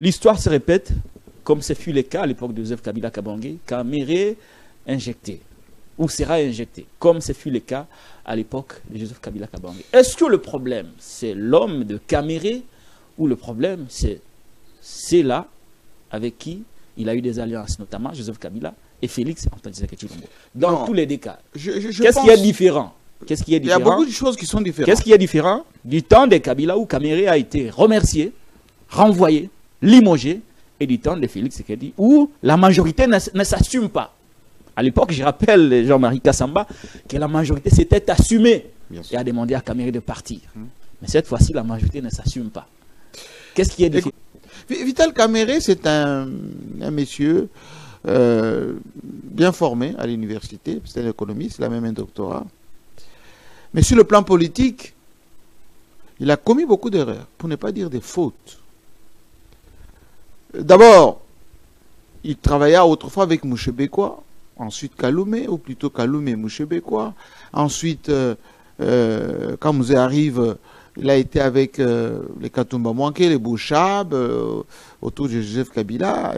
L'histoire se répète, comme ce fut le cas à l'époque de Joseph Kabila Kabange, Kamere injecté, ou sera injecté, comme ce fut le cas à l'époque de Joseph Kabila Kabange. Est-ce que le problème, c'est l'homme de Kamere, ou le problème, c'est là avec qui il a eu des alliances, notamment Joseph Kabila et Félix Antoine Tshisekedi Tshilombo. Dans tous les deux cas, qu'est-ce qui est différent? Qu'est-ce qui est différent? Il y a beaucoup de choses qui sont différentes. Qu'est-ce qui est différent du temps de Kabila où Kamere a été remercié, renvoyé, limogé, et du temps de Félix Tshisekedi où la majorité ne s'assume pas. À l'époque, je rappelle Jean-Marie Kassamba que la majorité s'était assumée et a demandé à Kamere de partir. Mais cette fois-ci, la majorité ne s'assume pas. Qu'est-ce qui est différent? Vital Kamere, c'est un monsieur bien formé à l'université, c'est un économiste, il a même un doctorat. Mais sur le plan politique, il a commis beaucoup d'erreurs, pour ne pas dire des fautes. D'abord, il travailla autrefois avec Mouchebekwa, ensuite Kaloumé, ou plutôt Kaloumé et Mouchebekwa. Ensuite, quand Mouzé arrive, il a été avec les Katumba Mwanké, les Bouchab, autour de Joseph Kabila,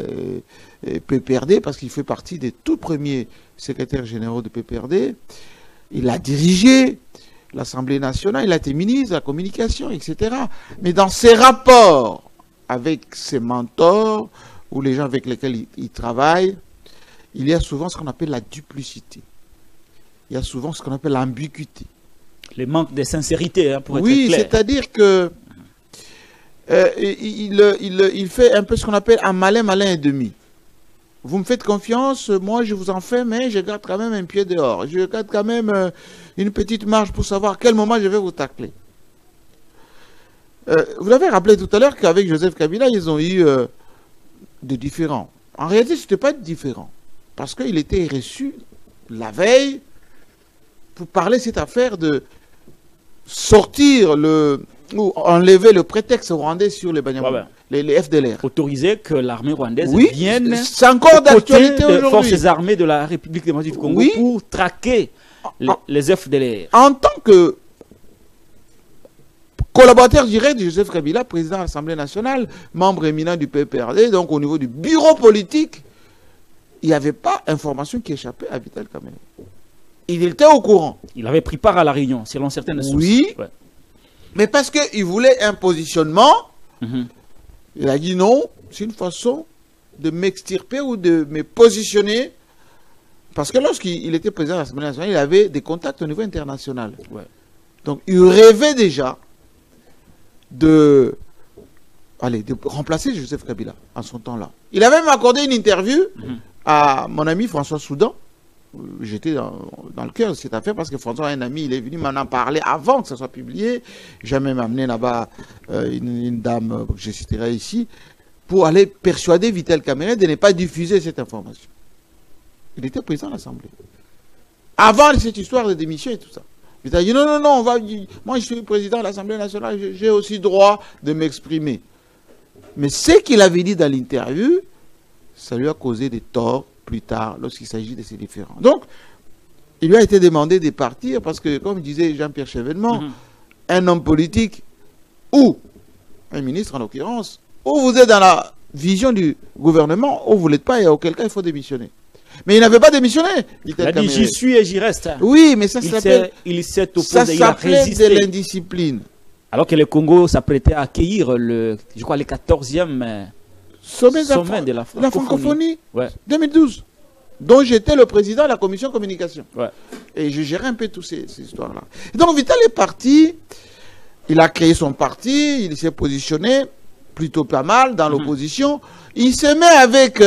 et PPRD, parce qu'il fait partie des tout premiers secrétaires généraux de PPRD. Il a dirigé l'Assemblée nationale, il a été ministre de la communication, etc. Mais dans ses rapports avec ses mentors, ou les gens avec lesquels il travaille, il y a souvent ce qu'on appelle la duplicité. Il y a souvent ce qu'on appelle l'ambiguïté. Le manque de sincérité, hein, pour être clair. Oui, c'est-à-dire que il fait un peu ce qu'on appelle un malin et demi. Vous me faites confiance, moi je vous en fais, mais je garde quand même un pied dehors. Je garde quand même une petite marge pour savoir à quel moment je vais vous tacler. Vous l'avez rappelé tout à l'heure qu'avec Joseph Kabila, ils ont eu des différends. En réalité, ce n'était pas différent. Parce qu'il était reçu la veille pour parler de cette affaire de sortir ou enlever le prétexte rwandais sur les Banyamulenge, les FDLR. Autoriser que l'armée rwandaise vienne c'est encore d'actualité aux aujourd'hui. forces armées de la République démocratique du Congo pour traquer les FDLR. En tant que collaborateur direct de Joseph Kabila, président de l'Assemblée nationale, membre éminent du PPRD, donc au niveau du bureau politique, il n'y avait pas information qui échappait à Vital Kamere. Il était au courant. Il avait pris part à la réunion, selon certaines sources. Oui, mais parce qu'il voulait un positionnement, il a dit non, c'est une façon de m'extirper ou de me positionner. Parce que lorsqu'il était président de l'Assemblée nationale, il avait des contacts au niveau international. Donc il rêvait déjà de remplacer Joseph Kabila en son temps-là. Il a même accordé une interview à mon ami François Soudan. J'étais dans le cœur de cette affaire parce que François, un ami, il est venu m'en parler avant que ça soit publié. J'ai même amené là-bas une dame que je citerai ici pour aller persuader Vital Kamere de ne pas diffuser cette information. Il était président de l'Assemblée. Avant cette histoire de démission et tout ça. Il a dit non, moi je suis président de l'Assemblée nationale, j'ai aussi droit de m'exprimer. Mais ce qu'il avait dit dans l'interview, ça lui a causé des torts plus tard lorsqu'il s'agit de ces différends. Donc, il lui a été demandé de partir parce que, comme disait Jean-Pierre Chevènement, un homme politique ou un ministre en l'occurrence, ou vous êtes dans la vision du gouvernement, ou vous ne l'êtes pas et auquel cas il faut démissionner. Mais il n'avait pas démissionné. Il a dit j'y suis et j'y reste. Oui, mais ça s'appelle de l'indiscipline. Alors que le Congo s'apprêtait à accueillir le 14e sommet de la francophonie 2012, dont j'étais le président de la commission communication. Et je gérais un peu toutes ces histoires-là. Donc Vital est parti, il a créé son parti, il s'est positionné plutôt pas mal dans l'opposition. Il se met avec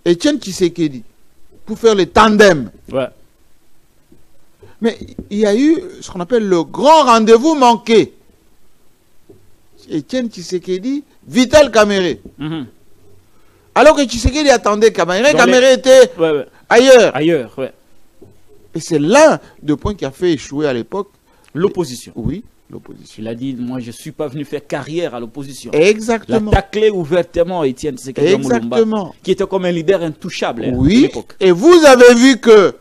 Etienne Tshisekedi pour faire le tandem. Mais il y a eu ce qu'on appelle le grand rendez-vous manqué. Etienne Tshisekedi, Vital Kamere. Alors que Tshisekedi attendait Kamere, Kamere était ailleurs. Et c'est l'un des points qui a fait échouer à l'époque l'opposition. Oui, l'opposition. Il a dit, moi je ne suis pas venu faire carrière à l'opposition. Exactement. Il a taclé ouvertement Etienne Tshisekedi Mulumba, qui était comme un leader intouchable à l'époque. Et vous avez vu que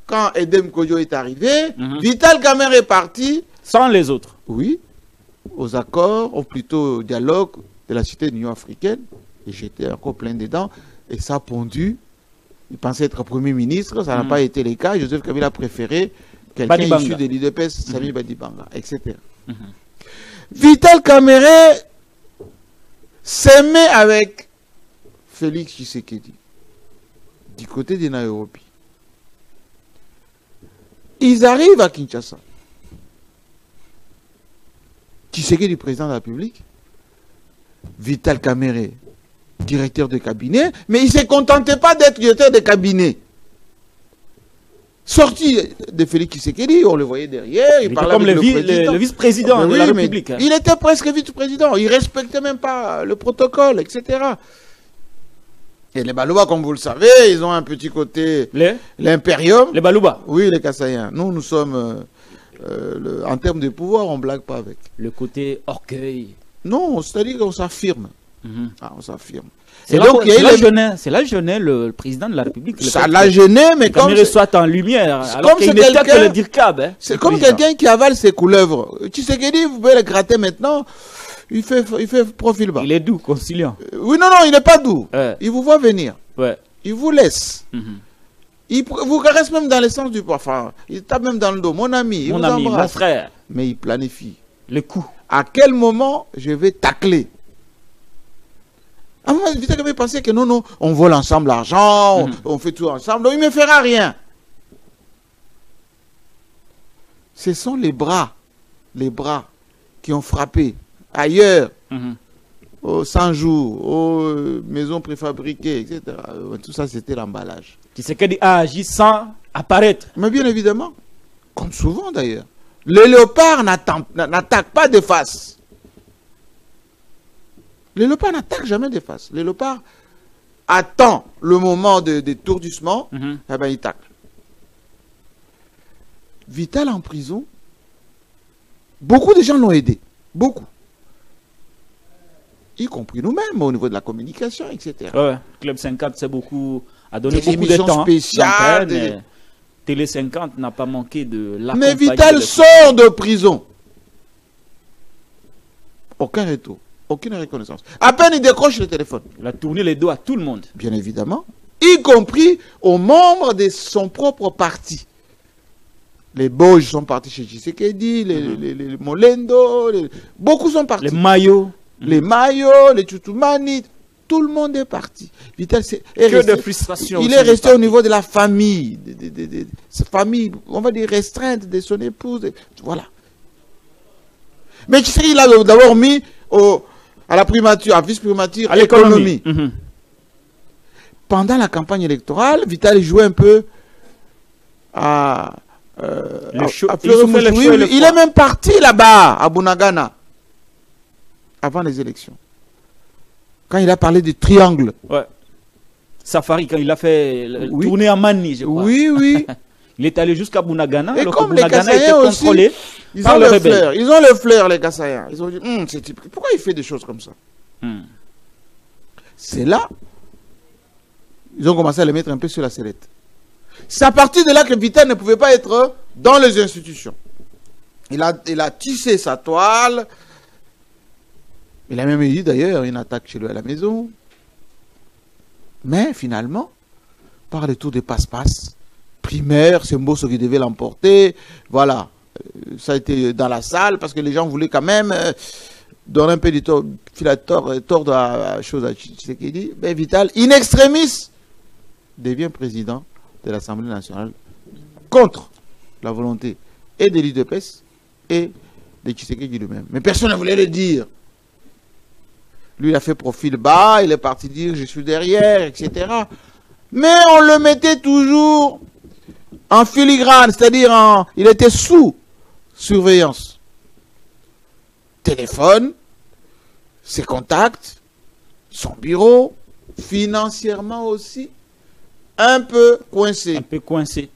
quand Edem Kodjo est arrivé, Vital Kamere est parti. Sans les autres. Oui. Aux accords, ou plutôt au dialogue de la cité de l'Union africaine. Et j'étais encore plein dedans. Et ça a pondu. Il pensait être Premier ministre. Ça n'a pas été le cas. Joseph Kabila a préféré quelqu'un issu de l'IDPS, Sami Badibanga, etc. Vital Kamerhe s'aimait avec Félix Tshisekedi du côté de Nairobi. Ils arrivent à Kinshasa. Tshisekedi, président de la République, Vital Kamerhe, directeur de cabinet, mais il ne se contentait pas d'être directeur de cabinet. Sorti de Félix Tshisekedi, on le voyait derrière, il parlait comme avec le vice-président de la République. Il était presque vice-président, il ne respectait même pas le protocole, etc. Et les Balouba, comme vous le savez, ils ont un petit côté... L'impérium. Les Balouba. Oui, les Kassaïens. Nous sommes... en termes de pouvoir, on ne blague pas avec. Le côté orgueil. Non, c'est-à-dire qu'on s'affirme. On s'affirme. C'est là gêné le président de la République. Ça l'a gêné, mais comme... il soit en lumière, alors qu'il n'était que le DIRCAB. C'est comme quelqu'un qui avale ses couleuvres. Tu sais qu'il dit, vous pouvez le gratter maintenant... Il fait profil bas. Il est doux, conciliant. Oui, non, il n'est pas doux. Il vous voit venir. Il vous laisse. Il vous caresse même dans le sens du parfum. Il tape même dans le dos. Mon ami, il vous embrasse. Mon frère. Mais il planifie. Le coup. À quel moment je vais tacler? À un moment, Vital Kamerhe pensait que non, on vole ensemble l'argent, on fait tout ensemble. Donc il ne me fera rien. Ce sont les bras qui ont frappé ailleurs, aux 100 jours, aux maisons préfabriquées, etc. Tout ça, c'était l'emballage. Tshisekedi a agi sans apparaître. Mais bien évidemment, comme souvent d'ailleurs, le léopard n'attaque pas de face. Le léopard n'attaque jamais de face. Le léopard attend le moment d'étourdissement, et ben il tacle. Vital en prison, beaucoup de gens l'ont aidé. Beaucoup. Y compris nous-mêmes au niveau de la communication, etc. Ouais, Club 50 c'est beaucoup, a donné des beaucoup de temps spéciales. Télé 50 n'a pas manqué de l'accompagner. Mais Vital sort de prison. Aucun retour, aucune reconnaissance. À peine il décroche le téléphone. Il a tourné les dos à tout le monde. Bien évidemment. Y compris aux membres de son propre parti. Les Boges sont partis chez Tshisekedi, les Molendo, beaucoup sont partis. Les Mayo. Les Mayo, les Tchoutoumani, tout le monde est parti. Vital est resté, de frustration. Il est resté au niveau de la famille, de sa famille, on va dire restreinte de son épouse. Voilà. Mais Tshisekedi, il a d'abord mis à la primature, à vice-primature, à l'économie. Pendant la campagne électorale, Vital jouait un peu à il est même parti là-bas, à Bunagana, avant les élections. Quand il a parlé du triangle. Ouais. Safari, quand il a fait tourner à Mani, je crois. Oui. Il est allé jusqu'à Bunagana, et alors comme que Bunagana était contrôlé aussi, par le rebelle. Ils ont le flair, les Kassaïens. Ils ont dit, pourquoi il fait des choses comme ça? C'est là, ils ont commencé à le mettre un peu sur la sellette. C'est à partir de là que Vital ne pouvait pas être dans les institutions. Il a tissé sa toile. Il a même eu d'ailleurs une attaque chez lui à la maison. Mais finalement, par le tour des passe-passe, primaire, c'est Mbosso qui devait l'emporter. Voilà. Ça a été dans la salle parce que les gens voulaient quand même donner un peu de tordre la chose à Tshisekedi. Mais Vital, in extremis, devient président de l'Assemblée nationale contre la volonté et de l'UDPS et de Tshisekedi lui-même. Mais personne ne voulait le dire. Lui, il a fait profil bas, il est parti dire je suis derrière, etc. Mais on le mettait toujours en filigrane, c'est-à-dire il était sous surveillance. Téléphone, ses contacts, son bureau, financièrement aussi, un peu coincé. Un peu coincé.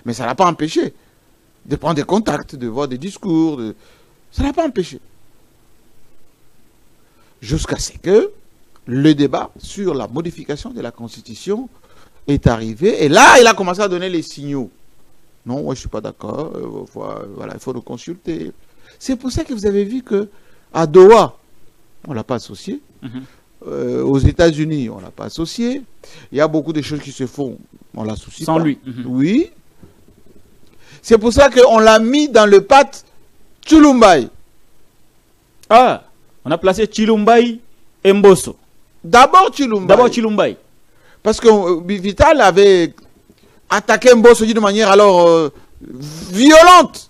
Mais ça ne l'a pas empêché de prendre des contacts, de voir des discours. Ça ne l'a pas empêché. Jusqu'à ce que le débat sur la modification de la Constitution est arrivé. Et là, il a commencé à donner les signaux. Non, moi, je ne suis pas d'accord. Voilà, il faut nous consulter. C'est pour ça que vous avez vu qu'à Doha, on ne l'a pas associé. Aux États-Unis, on ne l'a pas associé. Il y a beaucoup de choses qui se font, on ne l'associe pas. Sans lui. Oui. C'est pour ça qu'on l'a mis dans le pacte Chilumbai. Ah, on a placé Chilumbai et Mbosso. D'abord Chilumbai. Parce que Vital avait attaqué Mbosso d'une manière alors violente.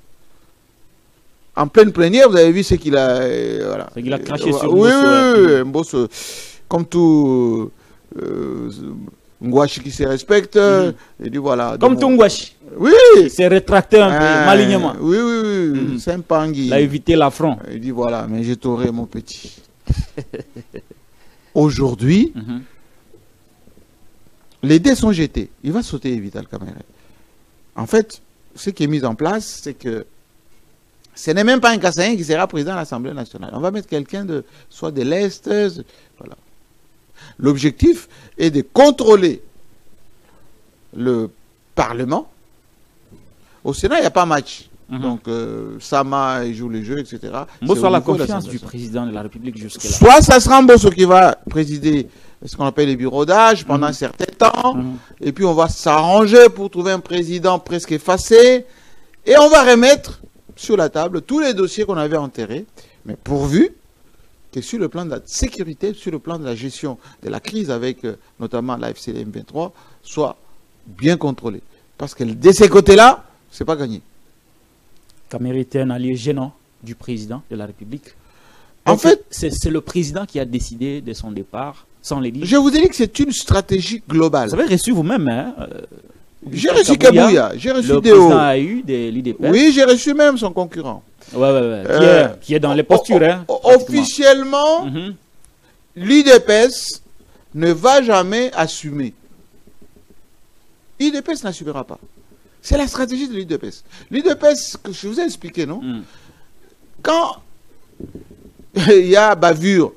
En pleine plénière, vous avez vu ce qu'il a... voilà. Il a craché sur Mbosso. Oui, Mbosso, comme tout Ngwashi qui se respecte, il dit voilà... Comme tout Ngwashi. Oui. Il s'est rétracté un peu, malignement. Oui. C'est un pangui. Il a évité l'affront. Il dit voilà, mais je t'aurai mon petit. Aujourd'hui, les dés sont jetés. Il va sauter Vital Kamerhe. En fait, ce qui est mis en place, c'est que ce n'est même pas un Kassaïen qui sera président de l'Assemblée nationale. On va mettre quelqu'un de soit de l'Est. Voilà. L'objectif est de contrôler le Parlement. Au Sénat, il n'y a pas match. Donc, Sama il joue les jeux, etc. Mbosso a la confiance du président de la République jusque-là. Soit ça sera Mbosso qui va présider ce qu'on appelle les bureaux d'âge pendant un certain temps. Et puis, on va s'arranger pour trouver un président presque effacé. Et on va remettre sur la table tous les dossiers qu'on avait enterrés. Mais pourvu que sur le plan de la sécurité, sur le plan de la gestion de la crise avec notamment la FCDM 23, soit bien contrôlé. Parce que de ces côtés-là, c'est pas gagné. Kamerhe était un allié gênant du président de la République. En fait, c'est le président qui a décidé de son départ, sans les dire. Je vous ai dit que c'est une stratégie globale. Vous avez reçu vous-même, hein, j'ai reçu Kabouya, j'ai reçu le Déo. président a eu de l'IDPS. Oui, j'ai reçu même son concurrent. Qui est dans les postures. Hein, officiellement, l'IDPS ne va jamais assumer. L'IDPS n'assumera pas. C'est la stratégie de l'IDPS. L'IDPS, que je vous ai expliqué, non? Quand il y a bavure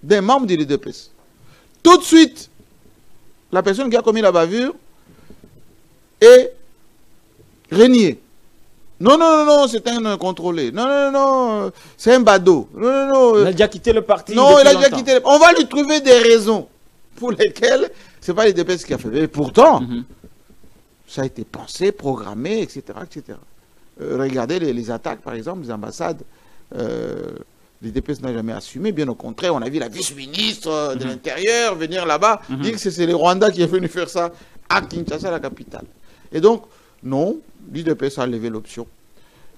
des membres de l'IDPS, tout de suite, la personne qui a commis la bavure est reniée. Non, c'est un contrôlé. Non, c'est un badaud. Non. Il a déjà quitté le parti. Non, il a déjà quitté. On va lui trouver des raisons pour lesquelles c'est pas l'IDPS qui a fait. Et pourtant, ça a été pensé, programmé, etc. Regardez les attaques, par exemple, des ambassades. L'IDPS n'a jamais assumé. Bien au contraire, on a vu la vice-ministre de l'Intérieur venir là-bas dire que c'est les Rwandais qui est venu faire ça à Kinshasa, la capitale. Et donc, non, l'IDPS a levé l'option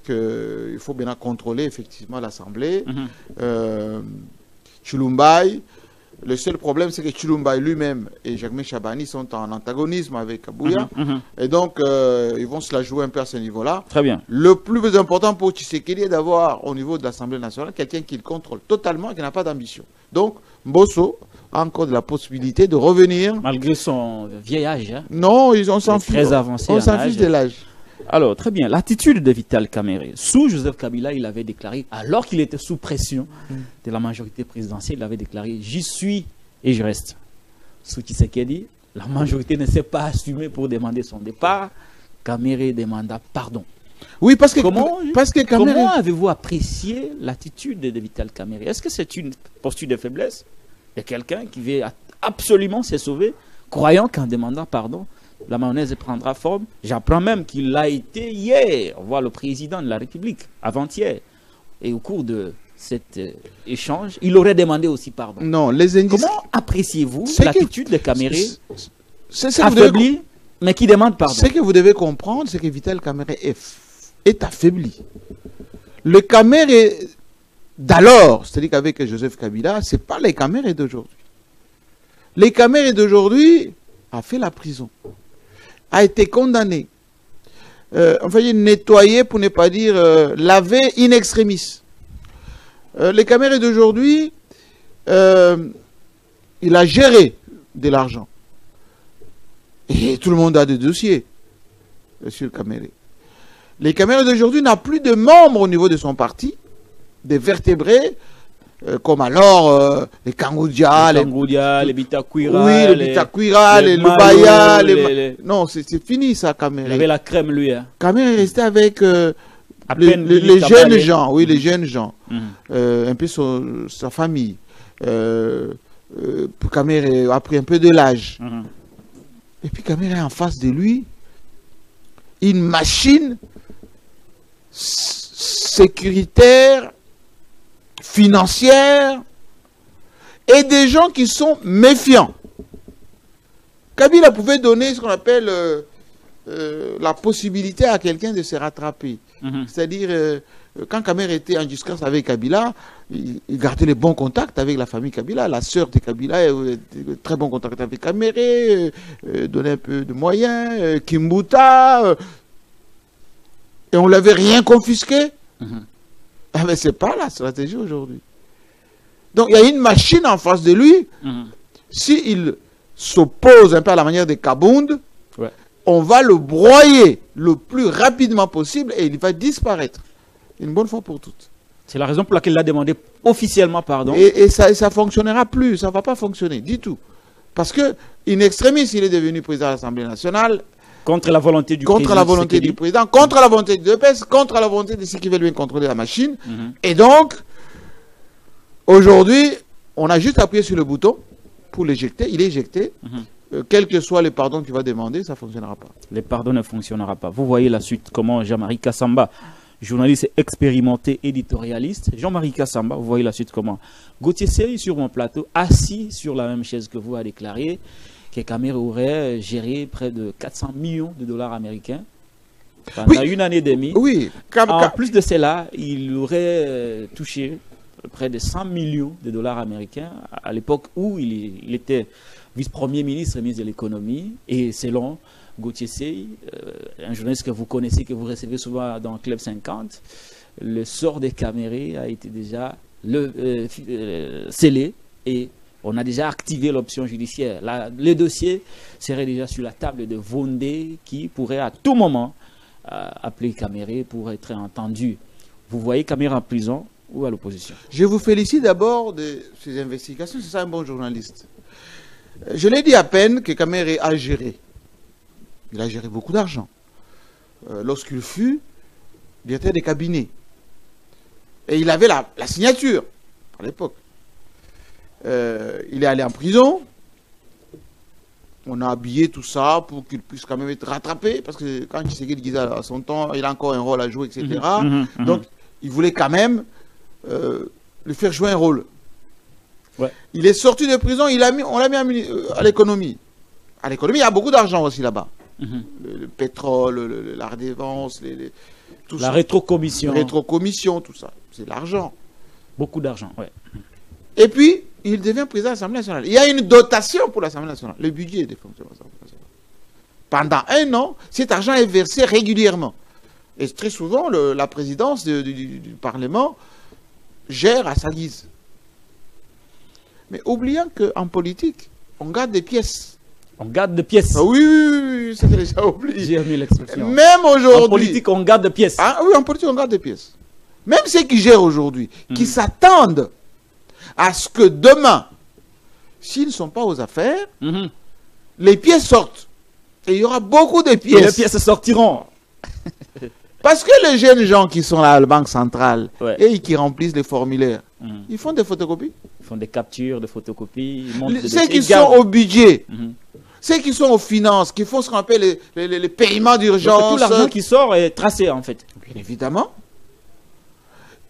qu'il faut bien contrôler effectivement l'Assemblée. Chilumbai, le seul problème, c'est que Chilumbai lui-même et Jacques Chabani sont en antagonisme avec Kabouya. Et donc, ils vont se la jouer un peu à ce niveau-là. Très bien. Le plus important pour Tshisekedi est d'avoir, au niveau de l'Assemblée nationale, quelqu'un qui le contrôle totalement et qui n'a pas d'ambition. Donc, Mbosso a encore de la possibilité de revenir. Malgré son vieil âge. Hein. Non, on s'en fiche. Très avancé. On s'en fiche de l'âge. Alors, très bien. L'attitude de Vital Kamerhe. Sous Joseph Kabila, il avait déclaré, alors qu'il était sous pression de la majorité présidentielle, il avait déclaré « J'y suis et je reste ». Sous Tshisekedi, la majorité ne s'est pas assumée pour demander son départ. Kamerhe demanda pardon. Oui, parce que comment Kamerhe... avez-vous apprécié l'attitude de Vital Kamerhe? Est-ce que c'est une posture de faiblesse de quelqu'un qui veut absolument se sauver, croyant qu'en demandant pardon, la mayonnaise prendra forme? J'apprends même qu'il l'a été hier, voir le président de la République, avant-hier. Et au cours de cet échange, il aurait demandé aussi pardon. Non, les indices... Comment appréciez-vous l'attitude de Kamerhe affaibli, mais qui demande pardon? Ce que vous devez comprendre, c'est que Vital Kamerhe est affaibli. Le Kamerhe d'alors, c'est-à-dire qu'avec Joseph Kabila, ce n'est pas les Kamerhe d'aujourd'hui. Les Kamerhe d'aujourd'hui a fait la prison, a été condamné, enfin nettoyé pour ne pas dire lavé in extremis. Les Kamerhe d'aujourd'hui, il a géré de l'argent. Et tout le monde a des dossiers sur le Kamerhe. Les Kamerhe d'aujourd'hui n'a plus de membres au niveau de son parti, des vertébrés, comme alors les Kangoudia, les Bitakwira, oui, les Bitakwira, les Lubaya, non, c'est fini ça, Kamerhe. Il avait la crème, lui. Hein. Kamerhe est resté avec les jeunes gens, oui, les jeunes gens, un peu sa famille. Caméré a pris un peu de l'âge. Et puis Caméré est en face de lui une machine sécuritaire, financière, et des gens qui sont méfiants. Kabila pouvait donner ce qu'on appelle la possibilité à quelqu'un de se rattraper. C'est-à-dire, quand Caméré était en discorde avec Kabila, il gardait les bons contacts avec la famille Kabila. La sœur de Kabila avait très bons contacts avec Caméré, donnait un peu de moyens, Kimbuta, et on ne l'avait rien confisqué. Ah, mais ce n'est pas la stratégie aujourd'hui. Donc il y a une machine en face de lui. S'il s'oppose un peu à la manière de Kabound, on va le broyer le plus rapidement possible et il va disparaître. Une bonne fois pour toutes. C'est la raison pour laquelle il a demandé officiellement pardon. Et ça ne fonctionnera plus, ça ne va pas fonctionner du tout. Parce que, in extremis, il est devenu président de l'Assemblée nationale. Contre la volonté du président. Contre la volonté du président, contre la volonté de l'EPS, contre la volonté de ceux qui veulent bien contrôler la machine. Et donc, aujourd'hui, on a juste appuyé sur le bouton pour l'éjecter. Il est éjecté. Quel que soit le pardon qu'il va demander, ça ne fonctionnera pas. Le pardon ne fonctionnera pas. Vous voyez la suite, comment Jean-Marie Kassamba, journaliste expérimenté, éditorialiste. Jean-Marie Kassamba, vous voyez la suite comment. Gauthier Sey, sur mon plateau, assis sur la même chaise que vous, a déclaré que Caméré aurait géré près de 400 millions de dollars américains pendant une année et demie. Oui. En plus de cela, il aurait touché près de 100 millions de dollars américains à l'époque où il était vice-premier ministre et ministre de l'économie. Et selon Gauthier Sey, un journaliste que vous connaissez, que vous recevez souvent dans Club 50, le sort des Caméré a été déjà scellé et on a déjà activé l'option judiciaire. Le dossier serait déjà sur la table de Vondé qui pourrait à tout moment appeler Caméré pour être entendu. Vous voyez Caméré en prison ou à l'opposition? Je vous félicite d'abord de ces investigations, c'est ça un bon journaliste. Je l'ai dit à peine que Caméré a géré. Il a géré beaucoup d'argent. Lorsqu'il fut directeur des cabinets. Et il avait la signature à l'époque. Il est allé en prison. On a habillé tout ça pour qu'il puisse quand même être rattrapé. Parce que quand Tshisekedi disait à son temps, il a encore un rôle à jouer, etc. Donc, il voulait quand même lui faire jouer un rôle. Il est sorti de prison, on l'a mis à l'économie. À l'économie, il y a beaucoup d'argent aussi là-bas. Le pétrole, la redevance, tout la ça. Rétrocommission. Rétrocommission, tout ça. C'est l'argent. Beaucoup d'argent, ouais. Et puis, il devient président de l'Assemblée nationale. Il y a une dotation pour l'Assemblée nationale. Le budget des fonctions de l'Assemblée nationale. Pendant un an, cet argent est versé régulièrement. Et très souvent, la présidence du Parlement gère à sa guise. Mais oubliant qu'en politique, on garde des pièces. On garde des pièces. Ah oui, c'est déjà oublié. J'ai mis l'expression. Même aujourd'hui. En politique, on garde des pièces. Ah oui, en politique, on garde des pièces. Même ceux qui gèrent aujourd'hui, qui s'attendent à ce que demain, s'ils ne sont pas aux affaires, les pièces sortent. Et il y aura beaucoup de pièces. Et les pièces sortiront. Parce que les jeunes gens qui sont à la Banque centrale et qui remplissent les formulaires, ils font des photocopies. Ils font des captures, des photocopies. Ceux qui sont au budget, ceux qui sont aux finances, qui font ce qu'on appelle les paiements d'urgence. Tout l'argent qui sort est tracé en fait. Bien évidemment.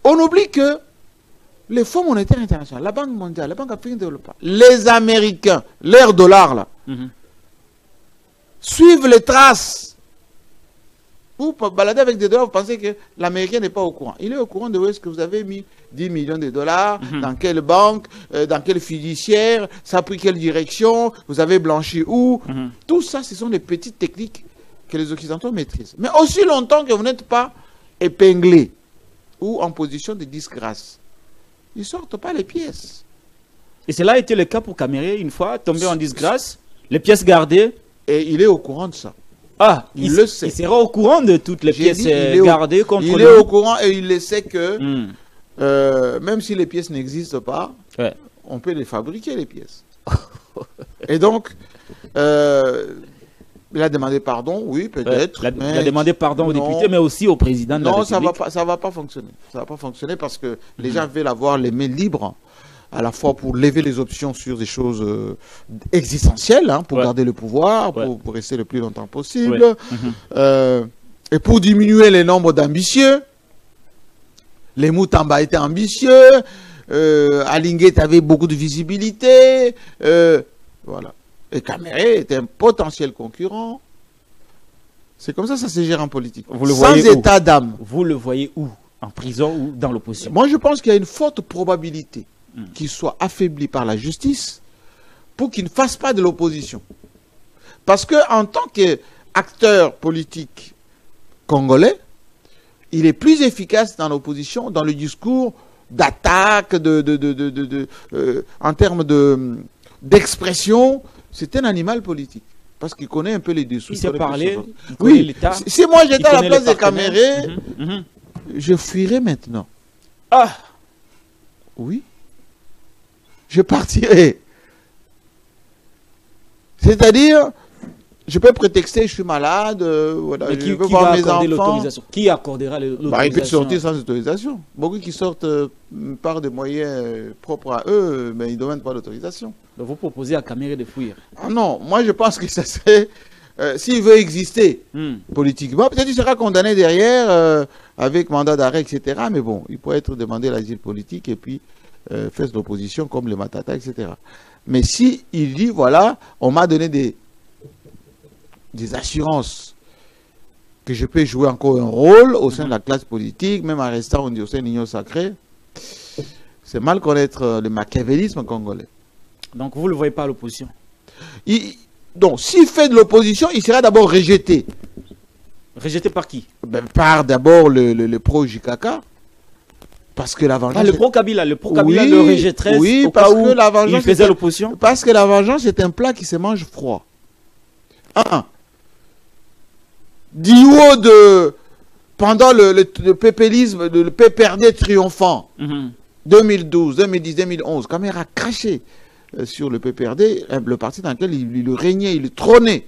On oublie que les Fonds monétaires internationaux, la Banque mondiale, la Banque africaine de développement, les Américains, leurs dollars là, suivent les traces. Vous baladez avec des dollars, vous pensez que l'Américain n'est pas au courant. Il est au courant de où est-ce que vous avez mis 10 millions de dollars, dans quelle banque, dans quelle fiduciaire, ça a pris quelle direction, vous avez blanchi où. Tout ça, ce sont des petites techniques que les Occidentaux maîtrisent. Mais aussi longtemps que vous n'êtes pas épinglé ou en position de disgrâce, ils ne sortent pas les pièces. Et cela a été le cas pour Caméré, une fois tombé en disgrâce, les pièces gardées. Et il est au courant de ça. Ah, il le sait. Il sera au courant de toutes les pièces gardées contre lui. Il est au courant et il le sait que même si les pièces n'existent pas, on peut les fabriquer, les pièces. Et donc, Il a demandé pardon, oui, peut-être. Il a demandé pardon aux députés, mais aussi au président de la République. Non, ça va pas fonctionner. Ça va pas fonctionner parce que les gens veulent avoir les mains libres, à la fois pour lever les options sur des choses existentielles, hein, pour garder le pouvoir, pour rester le plus longtemps possible, et pour diminuer les nombres d'ambitieux. Les Moutamba étaient ambitieux, Alinguet avait beaucoup de visibilité, voilà. Et Kamere était un potentiel concurrent. C'est comme ça se gère en politique. Sans état d'âme. Vous le voyez où? En prison ou dans l'opposition? Moi, je pense qu'il y a une forte probabilité qu'il soit affaibli par la justice pour qu'il ne fasse pas de l'opposition. Parce qu'en tant qu'acteur politique congolais, il est plus efficace dans l'opposition, dans le discours d'attaque, en termes d'expression. C'est un animal politique. Parce qu'il connaît un peu les dessous. Il sait parler, il connaît oui. l'État. Si moi j'étais à la place de Kamere, je fuirais maintenant. Ah! Oui. Je partirais. C'est-à-dire, je peux prétexter, je suis malade, voilà, je veux voir mes enfants. Qui accordera l'autorisation? Il peut sortir sans autorisation. Beaucoup qui sortent par des moyens propres à eux, mais ils ne demandent pas d'autorisation. Donc vous proposez à Kamere de fuir? Ah non, moi je pense que ça serait... s'il veut exister politiquement, peut-être qu'il sera condamné derrière avec mandat d'arrêt, etc. Mais bon, il pourrait être demandé l'asile politique et puis faire de l'opposition comme les Matata, etc. Mais si il dit, voilà, on m'a donné des assurances que je peux jouer encore un rôle au sein de la classe politique, même en restant au sein de l'Union sacrée, c'est mal connaître le machiavélisme congolais. Donc vous ne le voyez pas à l'opposition? Donc s'il fait de l'opposition, il sera d'abord rejeté. Rejeté par qui? Par d'abord le pro-JKK. Parce que la vengeance... le pro-Kabila, le rejetterait au cas où il faisait l'opposition? Parce que la vengeance est un plat qui se mange froid. Du haut de... Pendant le pépélisme, le PPRD triomphant, 2012, 2010, 2011, Kamere a craché sur le PPRD, le parti dans lequel il régnait, il trônait,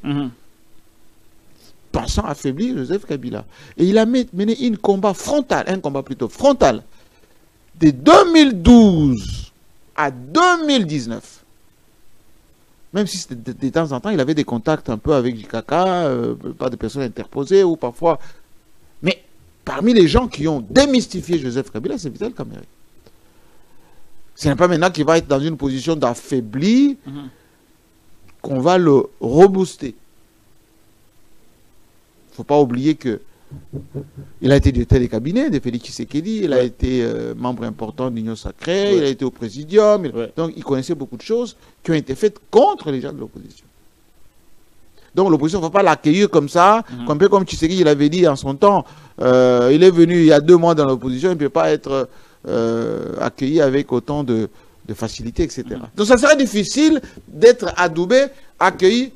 pensant affaiblir Joseph Kabila. Et il a mené un combat frontal, de 2012 à 2019. Même si de temps en temps, il avait des contacts un peu avec JKK, pas de personnes interposées ou parfois... Mais parmi les gens qui ont démystifié Joseph Kabila, c'est Vital Kamere. Ce n'est pas maintenant qu'il va être dans une position d'affaibli qu'on va le rebooster. Il ne faut pas oublier que il a été directeur des cabinets de Félix Tshisekedi, il a été membre important de l'Union sacrée, il a été au présidium, donc il connaissait beaucoup de choses qui ont été faites contre les gens de l'opposition. Donc l'opposition ne va pas l'accueillir comme ça, un peu comme Tshisekedi il avait dit en son temps, il est venu il y a 2 mois dans l'opposition, il ne peut pas être accueilli avec autant de facilité, etc. Donc ça serait difficile d'être adoubé, accueilli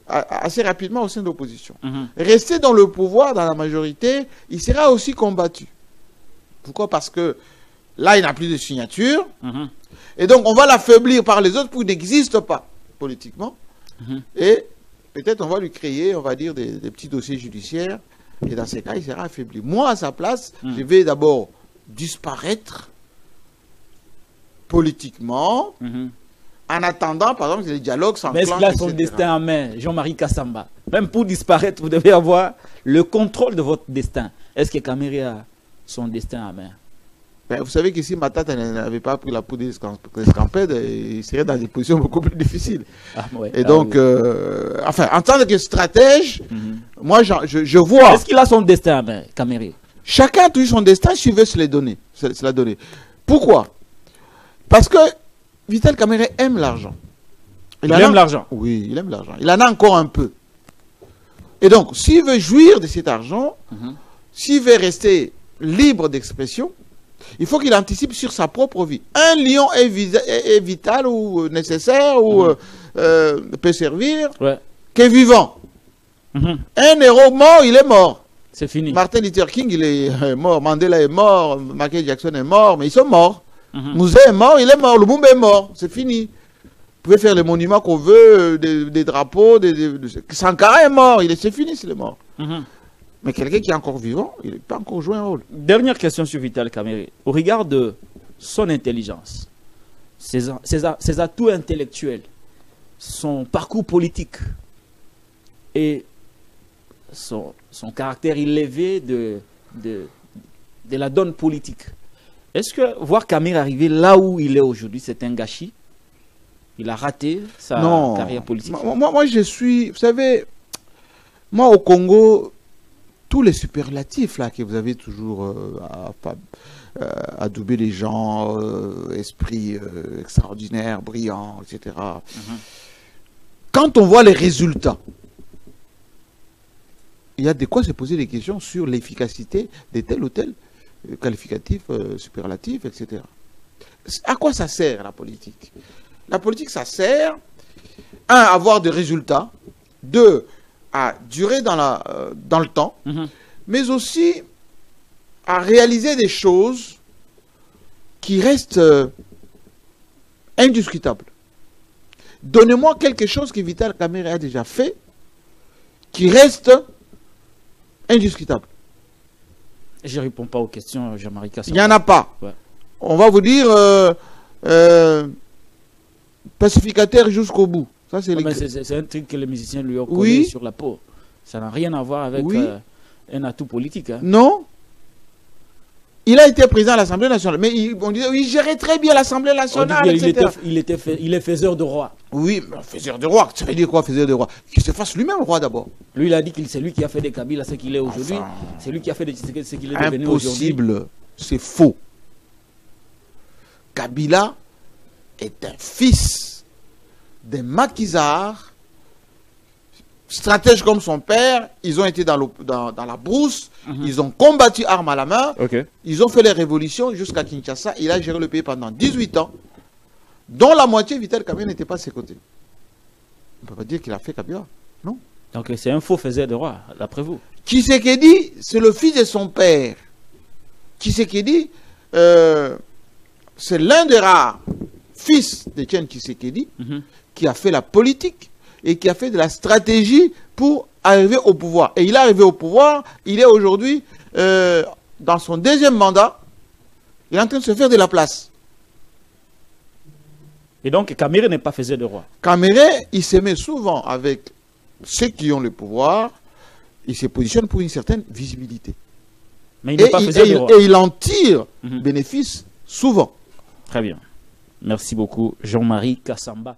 assez rapidement au sein de l'opposition. Rester dans le pouvoir, dans la majorité, il sera aussi combattu. Pourquoi? Parce que là, il n'a plus de signature. Et donc, on va l'affaiblir par les autres pour qu'il n'existe pas politiquement. Et peut-être on va lui créer, on va dire, des petits dossiers judiciaires. Et dans ces cas, il sera affaibli. Moi, à sa place, je vais d'abord disparaître politiquement. En attendant, par exemple, que les dialogues s'enclenchent. Mais est-ce qu'il a son destin en main, Jean-Marie Kassamba? Même pour disparaître, vous devez avoir le contrôle de votre destin. Est-ce que Kamere a son destin en main? Ben, vous savez que si Matata n'avait pas pris la poudre d'escampette, il serait dans des positions beaucoup plus difficiles. Et donc, enfin, en tant que stratège, moi, je vois... Est-ce qu'il a son destin en main, Kamere? Chacun a toujours son destin s'il veut se la donner. Pourquoi? Parce que Vital Kamere aime l'argent. Il aime l'argent? Oui, il aime l'argent. Il en a encore un peu. Et donc, s'il veut jouir de cet argent, s'il veut rester libre d'expression, il faut qu'il anticipe sur sa propre vie. Un lion est vital ou nécessaire ou peut servir que vivant. Un héros mort, il est mort. C'est fini. Martin Luther King, il est mort. Mandela est mort. Michael Jackson est mort. Mais ils sont morts. Mouzé est mort, il est mort. Lumumba est mort. C'est fini. pouvez faire les monuments qu'on veut, des drapeaux, Sankara est mort, c'est fini s'il est mort. Mais quelqu'un qui est encore vivant, il n'a pas encore joué un rôle. Dernière question sur Vital Kamerhe. Au regard de son intelligence, ses atouts intellectuels, son parcours politique et son caractère élevé de la donne politique, est-ce que voir Kamerhe arriver là où il est aujourd'hui, c'est un gâchis? Il a raté sa carrière politique? Moi, je suis... Vous savez, moi, au Congo, tous les superlatifs là que vous avez toujours adouber les gens, esprit extraordinaire, brillant, etc. Quand on voit les résultats, il y a de quoi se poser des questions sur l'efficacité de tel ou tel qualificatif, superlatif, etc. À quoi ça sert la politique? La politique, ça sert, un, à avoir des résultats, deux, à durer dans le temps, mais aussi à réaliser des choses qui restent indiscutables. Donnez-moi quelque chose que Vital Kamerhe a déjà fait qui reste indiscutable. Je ne réponds pas aux questions, Jean-Marie Kassamba. Il n'y en a pas. Ouais. On va vous dire pacificateur jusqu'au bout. Ça, c'est un truc que les musiciens lui ont collé sur la peau. Ça n'a rien à voir avec un atout politique. Hein. Non. Il a été président de l'Assemblée nationale. Mais on disait, il gérait très bien l'Assemblée nationale, etc. Il est faiseur de roi. Oui, mais faiseur de roi. Ça veut dire quoi, faiseur de roi? Qu'il se fasse lui-même roi d'abord. Lui, il a dit que c'est lui qui a fait des Kabila ce qu'il est aujourd'hui. Enfin, c'est lui qui a fait ce qu'il est devenu aujourd'hui. Impossible. C'est faux. Kabila est un fils des maquisards, stratège comme son père. Ils ont été dans la brousse, ils ont combattu armes à la main, ils ont fait les révolutions jusqu'à Kinshasa. Il a géré le pays pendant 18 ans, dont la moitié, Vital Kamerhe, n'était pas à ses côtés. On ne peut pas dire qu'il a fait Kabila, non. Donc c'est un faux faiseur de roi, d'après vous. Tshisekedi, c'est le fils de son père. Tshisekedi, c'est l'un des rares fils d'Etienne Tshisekedi qui a fait la politique et qui a fait de la stratégie pour arriver au pouvoir. Et il est arrivé au pouvoir, il est aujourd'hui dans son deuxième mandat, il est en train de se faire de la place. Et donc Kamerhe n'est pas faiseur de roi. Kamerhe, il se met souvent avec ceux qui ont le pouvoir, il se positionne pour une certaine visibilité. Mais il n'est pas faiseur de roi. Et il en tire bénéfice souvent. Très bien. Merci beaucoup, Jean-Marie Kassamba.